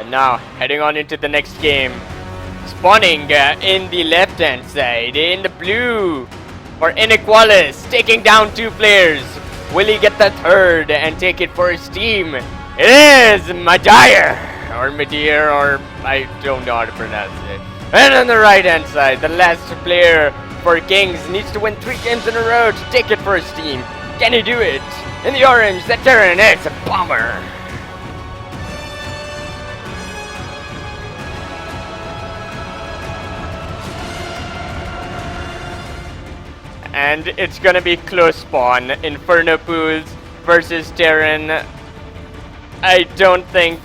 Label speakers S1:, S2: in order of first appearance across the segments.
S1: And now, heading on into the next game. Spawning in the left-hand side, in the blue, for Inaequalis, taking down 2 players. Will he get the third and take it for his team? It is MIDIR, or MIDIR, or I don't know how to pronounce it. And on the right-hand side, the last player for Kingz needs to win 3 games in a row to take it for his team. Can he do it? In the orange, the Terran, it's a bomber. And it's gonna be close spawn. Inferno Pools versus Terran. I don't think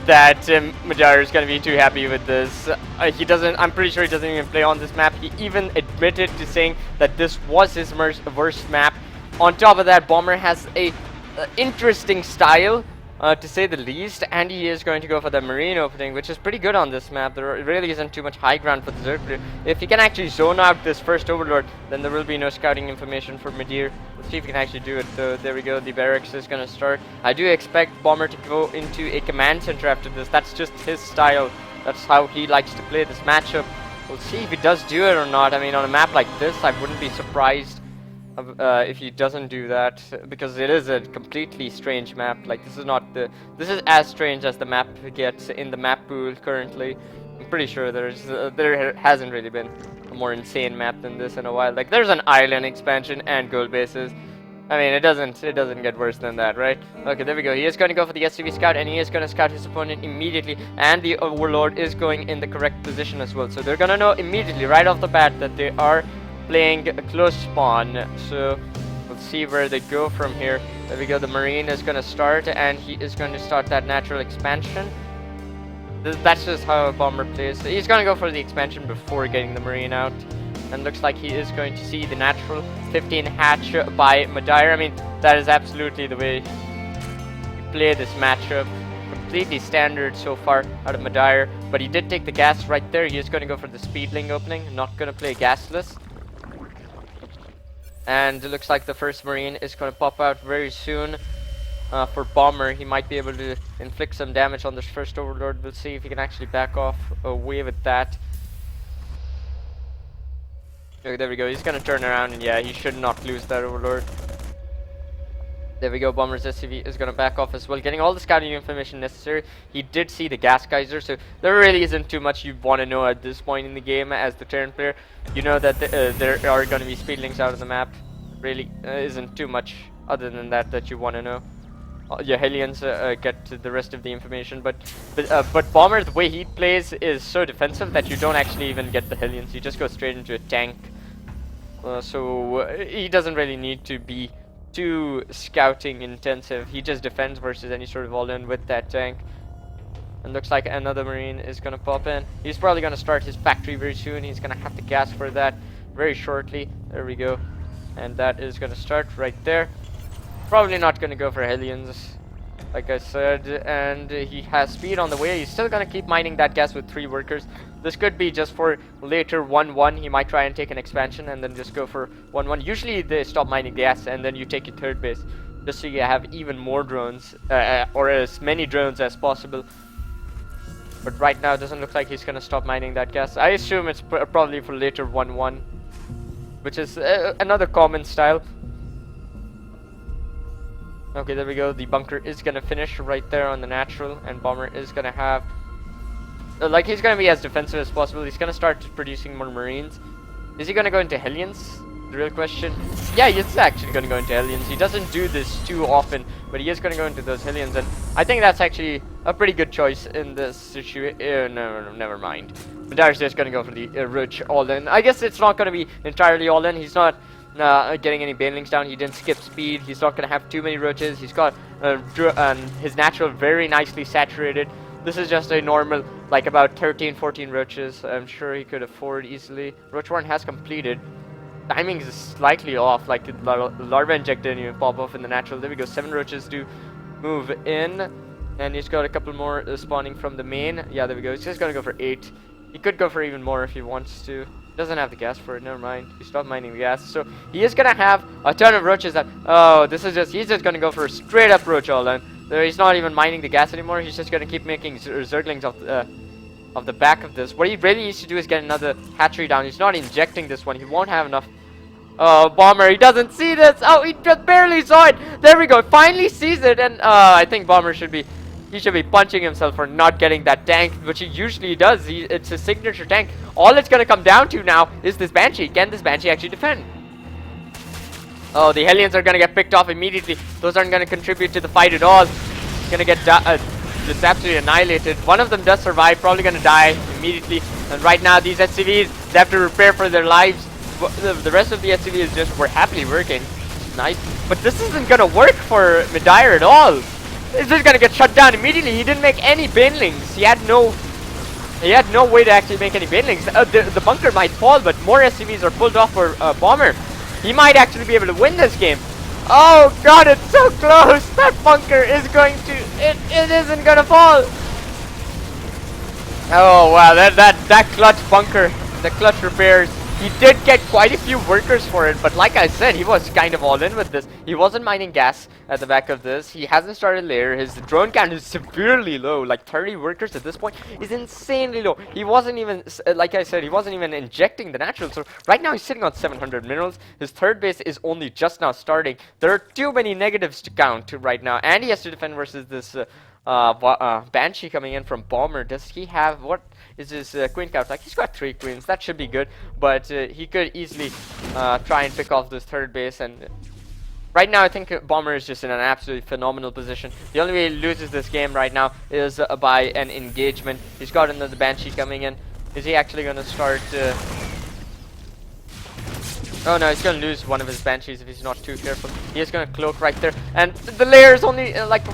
S1: that MIDIR is gonna be too happy with this. I'm pretty sure he doesn't even play on this map. He even admitted to saying that this was his worst map. On top of that, Bomber has a interesting style, to say the least, and he is going to go for the marine opening, which is pretty good on this map. There really isn't too much high ground for the Zerg player. If he can actually zone out this first Overlord, then there will be no scouting information for MIDIR. Let's see if he can actually do it. So there we go, the barracks is going to start. I do expect Bomber to go into a command center after this. That's just his style. That's how he likes to play this matchup. We'll see if he does do it or not. I mean, on a map like this, I wouldn't be surprised if he doesn't do that, because it is a completely strange map. Like, this is as strange as the map gets in the map pool currently. I'm pretty sure there hasn't really been a more insane map than this in a while. Like, there's an island expansion and gold bases. I mean, it doesn't get worse than that, right? Okay, there we go. He is going to go for the SCV scout, and he is going to scout his opponent immediately, and the Overlord is going in the correct position as well. So they're going to know immediately, right off the bat, that they are playing a close spawn. So let's see where they go from here. There we go, the marine is going to start, and he is going to start that natural expansion. That's just how a bomber plays. So he's going to go for the expansion before getting the marine out, and looks like he is going to see the natural 15 hatch by MIDIR. I mean, that is absolutely the way you play this matchup. Completely standard so far out of MIDIR, but he did take the gas right there. He is going to go for the speedling opening, not going to play gasless. And it looks like the first marine is going to pop out very soon. For Bomber, he might be able to inflict some damage on this first Overlord. We'll see if he can actually back off away with that. Okay, there we go. He's going to turn around, and yeah, he should not lose that Overlord. There we go. Bomber's SCV is going to back off as well, getting all the scouting information necessary. He did see the gas geyser, so there really isn't too much you want to know at this point in the game as the Terran player. You know that there are going to be speedlings out of the map. Really isn't too much other than that you want to know. Your Hellions get to the rest of the information, but Bomber, the way he plays is so defensive that you don't actually even get the Hellions. You just go straight into a tank. So he doesn't really need to be too scouting intensive. He just defends versus any sort of all-in with that tank. And looks like another marine is going to pop in. He's probably going to start his factory very soon. He's going to have to gas for that very shortly. There we go. And that is going to start right there. Probably not going to go for Hellions, like I said. And he has speed on the way. He's still going to keep mining that gas with 3 workers. This could be just for later 1-1. He might try and take an expansion and then just go for 1-1. Usually they stop mining gas and then you take your third base, just so you have even more drones, or as many drones as possible. But right now it doesn't look like he's going to stop mining that gas. I assume it's probably for later 1-1, which is another common style. Okay, there we go. The bunker is going to finish right there on the natural, and Bomber is going to have... like, he's going to be as defensive as possible. He's going to start producing more marines. Is he going to go into Hellions? The real question. Yeah, he's actually going to go into Hellions. He doesn't do this too often, but he is going to go into those Hellions, and I think that's actually a pretty good choice in this situation. No, never mind. MIDIR's just going to go for the Roach all-in. I guess it's not going to be entirely all-in. He's not getting any banelings down. He didn't skip speed. He's not going to have too many Roaches. He's got his natural very nicely saturated. This is just a normal, like about 13-14 Roaches. I'm sure he could afford easily. Roach 1 has completed. Timing is slightly off, like the larva inject didn't even pop off in the natural. There we go, 7 Roaches do move in. And he's got a couple more spawning from the main. Yeah, there we go. He's just gonna go for 8. He could go for even more if he wants to. Doesn't have the gas for it, never mind. He stopped mining the gas. So he is gonna have a ton of Roaches that... Oh, he's just gonna go for a straight up Roach all-in. So he's not even mining the gas anymore. He's just gonna keep making zerglings of the back of this. What he really needs to do is get another hatchery down. He's not injecting this one. He won't have enough. Oh, Bomber, he doesn't see this. Oh, he just barely saw it. There we go. Finally sees it, and I think Bomber should be punching himself for not getting that tank, which he usually does. It's his signature tank. All it's gonna come down to now is this Banshee. Can this Banshee actually defend? Oh, the Hellions are gonna get picked off immediately. Those aren't gonna contribute to the fight at all. It's gonna get just absolutely annihilated. One of them does survive, probably gonna die immediately. And right now, these SCVs, they have to prepare for their lives. The rest of the SCVs just were happily working. Nice. But this isn't gonna work for MIDIR at all. It's just gonna get shut down immediately. He didn't make any banelings. He had no way to actually make any banelings. The bunker might fall, but more SCVs are pulled off for Bomber. He might actually be able to win this game. Oh god, it's so close. That bunker is going to... It isn't gonna fall. Oh wow, that clutch bunker, the clutch repairs. He did get quite a few workers for it, but like I said, he was kind of all in with this. He wasn't mining gas at the back of this. He hasn't started layer. His drone count is severely low. Like 30 workers at this point is insanely low. He wasn't even, like I said, he wasn't even injecting the natural. So right now he's sitting on 700 minerals. His third base is only just now starting. There are too many negatives to count right now. And he has to defend versus this Banshee coming in from Bomber. Does he have, what is his queen count? Like, he's got 3 queens. That should be good. But he could easily try and pick off this third base. And right now, I think Bomber is just in an absolutely phenomenal position. The only way he loses this game right now is by an engagement. He's got another Banshee coming in. Is he actually going to start... Oh no, he's gonna lose one of his Banshees if he's not too careful. He is gonna cloak right there, and the layer is only like,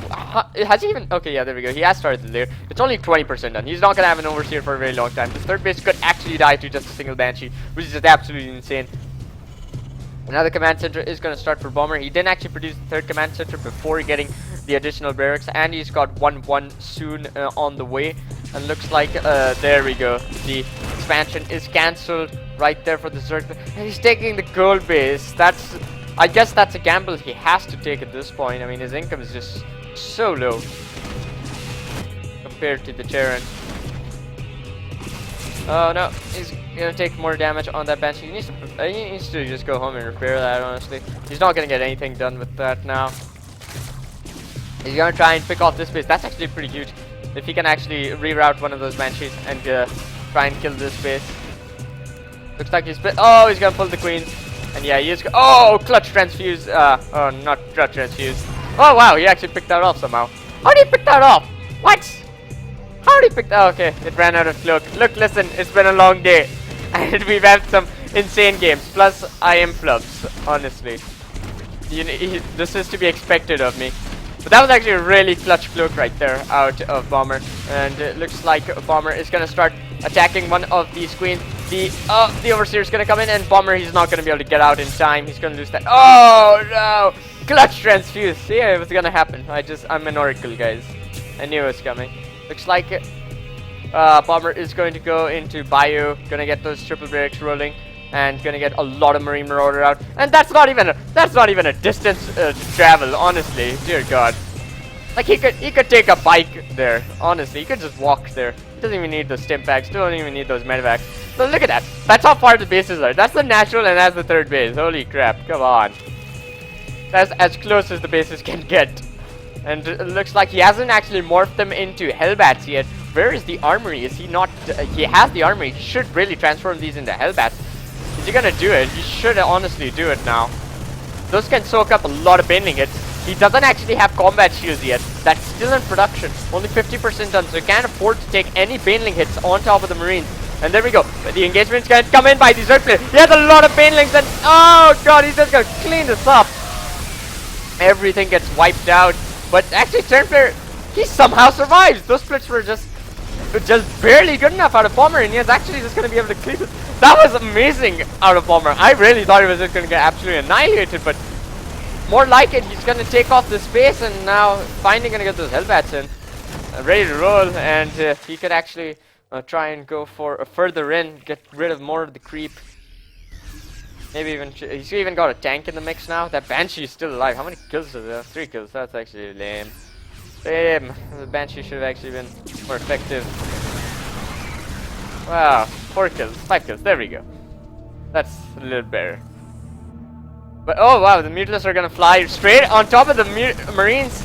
S1: has he even? Okay, yeah, there we go. He has started the layer. It's only 20% done. He's not gonna have an overseer for a very long time. This third base could actually die to just a single Banshee, which is just absolutely insane. Another command center is gonna start for Bomber. He didn't actually produce the third command center before getting the additional barracks, and he's got 1-1 soon on the way. And looks like there we go. The expansion is cancelled right there for the Zerg. And he's taking the gold base. I guess that's a gamble he has to take at this point. I mean, his income is just so low compared to the Terran. Oh no, he's gonna take more damage on that Banshee. He needs to just go home and repair that, honestly. He's not gonna get anything done with that now. He's gonna try and pick off this base. That's actually pretty huge. If he can actually reroute one of those Banshees and try and kill this base. Looks like he's gonna pull the queens. And yeah, he is. Oh, clutch transfuse. Oh, not clutch transfuse. Oh wow, he actually picked that off somehow. How did he pick that off? What? How did he pick that? Oh, okay, it ran out of cloak. Look, listen, it's been a long day, and we've had some insane games. Plus, I am flubs, honestly. This is to be expected of me. But that was actually a really clutch cloak right there out of Bomber. And it looks like Bomber is going to start attacking one of these queens. The Overseer is going to come in, and Bomber, he's not going to be able to get out in time. He's going to lose that. Oh, no! Clutch transfuse. Yeah, it was going to happen. I'm an oracle, guys. I knew it was coming. Looks like Bomber is going to go into Bayou. Going to get those triple barracks rolling. And gonna get a lot of Marine Marauder out, and that's not even a distance to travel, honestly. Dear God, like he could take a bike there. Honestly, he could just walk there. He doesn't even need those stim packs. Don't even need those medevacs. So look at that. That's how far the bases are. That's the natural, and that's the third base. Holy crap! Come on. That's as close as the bases can get. And it looks like he hasn't actually morphed them into Hellbats yet. Where is the armory? Is he not? He has the armory. He should really transform these into Hellbats. Is he gonna do it? He should honestly do it now. Those can soak up a lot of bending hits. He doesn't actually have combat shields yet. That's still in production. Only 50% done, so he can't afford to take any baneling hits on top of the Marines. And there we go. The engagement's gonna come in by the Zerg player. He has a lot of banelings, and oh god, he's just gonna clean this up. Everything gets wiped out. But actually, turn player, he somehow survives. Those splits were just barely good enough out of Bomber, and he's actually just gonna be able to clean it. That was amazing out of Bomber. I really thought he was just gonna get absolutely annihilated, but more like it, he's gonna take off the space, and now finally gonna get those Hellbats in, ready to roll, and he could actually try and go for a further in, get rid of more of the creep. Maybe even he's even got a tank in the mix now. That Banshee is still alive. How many kills does he have? 3 kills. That's actually lame. Damn, the Banshee should have actually been more effective. Wow, 4 kills, 5 kills, there we go. That's a little better. But oh wow, the Mutilas are gonna fly straight on top of the Marines.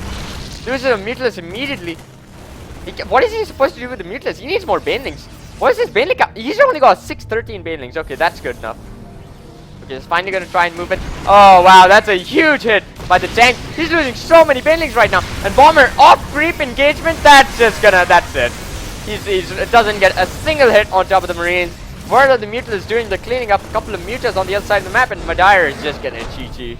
S1: Loses a Mutilas immediately. What is he supposed to do with the Mutilas? He needs more Banelings. What is this Baneling count? He's only got 613 Banelings. Okay, that's good enough. Okay, he's finally gonna try and move it. Oh wow, that's a huge hit by the tank. He's losing so many Banelings right now. And Bomber off creep engagement. That's just gonna. That's it. He doesn't get a single hit on top of the Marines. Word of the Mutilas doing the cleaning up. A couple of Mutas on the other side of the map, and MIDIR is just getting a GG.